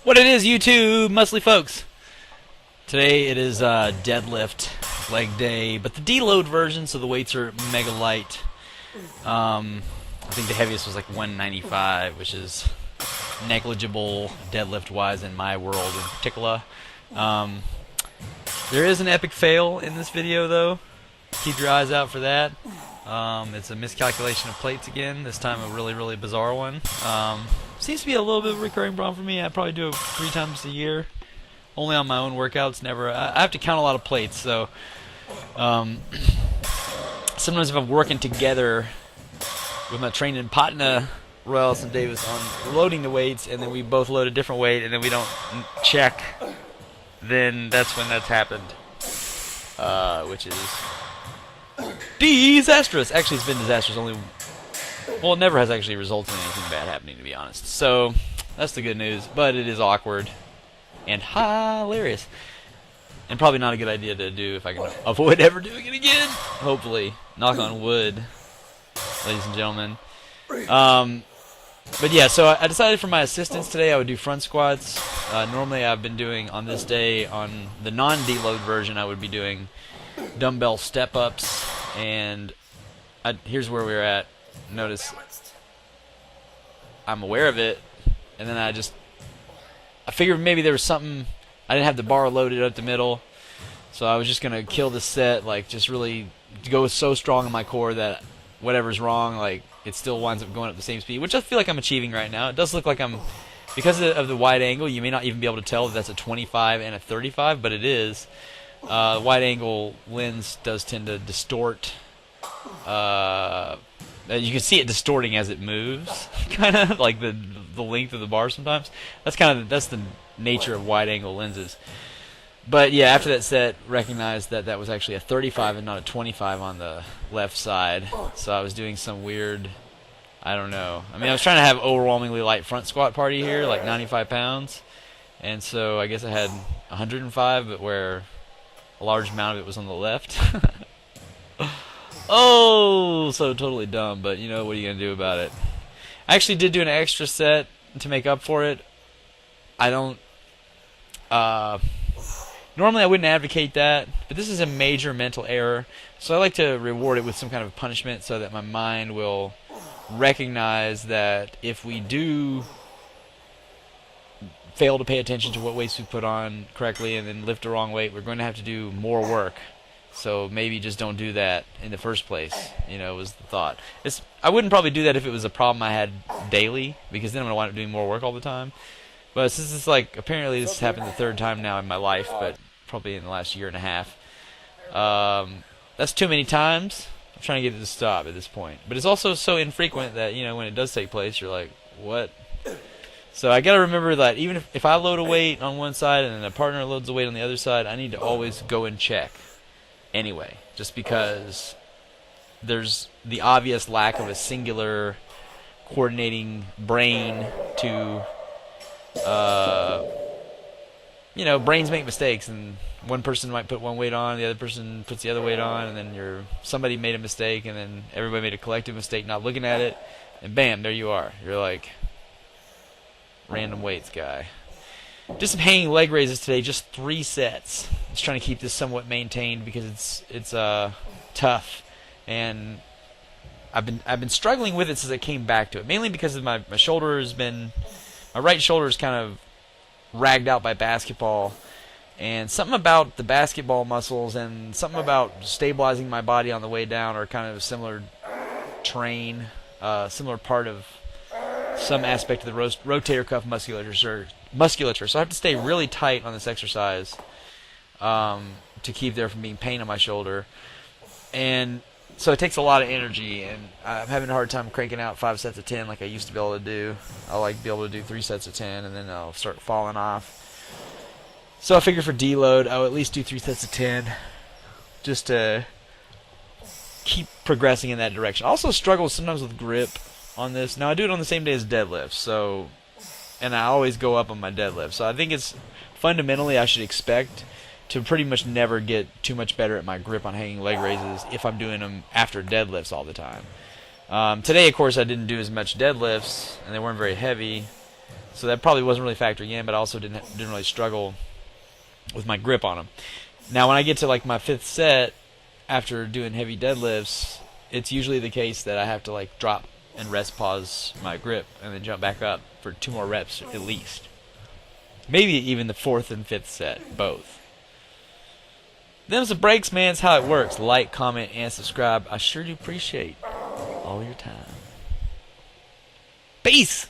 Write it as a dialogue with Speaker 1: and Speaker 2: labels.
Speaker 1: What it is, YouTube, muscly folks. Today it is deadlift leg day, but the deload version, so the weights are mega light. I think the heaviest was like 195, which is negligible deadlift-wise in my world in particular. There is an epic fail in this video, though. Keep your eyes out for that. It's a miscalculation of plates again, this time a really bizarre one. Seems to be a little bit of a recurring problem for me. I probably do it 3 times a year. Only on my own workouts, never. I have to count a lot of plates, so sometimes if I'm working together with my training partner, Royal and Davis, on loading the weights, and then we both load a different weight, and then we don't check, then that's when that's happened, which is disastrous. Actually, it's been disastrous. Well, it never has actually resulted in anything bad happening, to be honest. So that's the good news, but it is awkward and hilarious, and probably not a good idea to do if I can avoid ever doing it again. Hopefully, knock on wood, ladies and gentlemen. But yeah, so I decided for my assistance today I would do front squats. Normally I've been doing, on this day, on the non-deload version, I would be doing dumbbell step-ups, and here's where we're at. Notice I'm aware of it, and then I figured maybe there was something. I didn't have the bar loaded up the middle, so I was just gonna kill the set, like just really go so strong in my core that whatever's wrong, like it still winds up going up the same speed, which I feel like I'm achieving right now. It does look like I'm, because of the wide angle, you may not even be able to tell if that's a 25 and a 35, but it is. Wide angle lens does tend to distort. You can see it distorting as it moves, kind of like the length of the bar sometimes. That's the nature of wide angle lenses. But yeah, after that set, recognized that that was actually a 35 and not a 25 on the left side. So I was doing some weird, I don't know. I mean, I was trying to have overwhelmingly light front squat party here, like 95 pounds. And so I guess I had 105, but where a large amount of it was on the left. Oh, so totally dumb, but you know, what are you going to do about it? I actually did do an extra set to make up for it. I don't, normally I wouldn't advocate that, but this is a major mental error, so I like to reward it with some kind of punishment so that my mind will recognize that if we do fail to pay attention to what weights we put on correctly and then lift the wrong weight, we're going to have to do more work. So maybe just don't do that in the first place, you know, was the thought. I wouldn't probably do that if it was a problem I had daily, because then I'm going to wind up doing more work all the time. But since it's like, apparently this has happened the 3rd time now in my life, but probably in the last year and a half. That's too many times. I'm trying to get it to stop at this point. But it's also so infrequent that, you know, when it does take place, you're like, what? So I got to remember that even if I load a weight on one side and then a partner loads a weight on the other side, I need to always go and check. Anyway, just because there's the obvious lack of a singular coordinating brain to, you know, brains make mistakes, and one person might put one weight on, the other person puts the other weight on, and then somebody made a mistake, and then everybody made a collective mistake not looking at it, and bam, there you are. You're like, random weights guy. Just some hanging leg raises today, just 3 sets. Just trying to keep this somewhat maintained because it's tough, and I've been struggling with it since I came back to it. Mainly because of my shoulder has been, my right shoulder is kind of ragged out by basketball, and something about the basketball muscles and something about stabilizing my body on the way down are kind of a similar similar part of some aspect of the rotator cuff musculature. So I have to stay really tight on this exercise to keep there from being pain on my shoulder. And so it takes a lot of energy, and I'm having a hard time cranking out 5 sets of 10 like I used to be able to do. I like to be able to do 3 sets of 10, and then I'll start falling off. So I figure for deload, I'll at least do 3 sets of 10 just to keep progressing in that direction. I also struggle sometimes with grip on this. Now I do it on the same day as deadlift, so, and I always go up on my deadlift. So I think it's fundamentally I should expect to pretty much never get too much better at my grip on hanging leg raises if I'm doing them after deadlifts all the time. Today, of course, I didn't do as much deadlifts, and they weren't very heavy, So that probably wasn't really factoring in, but I also didn't really struggle with my grip on them. Now, when I get to like my 5th set, after doing heavy deadlifts, it's usually the case that I have to like drop and rest pause my grip and then jump back up for 2 more reps at least. Maybe even the 4th and 5th set, both. Them's the breaks, man. It's how it works. Like, comment, and subscribe. I sure do appreciate all your time. Peace!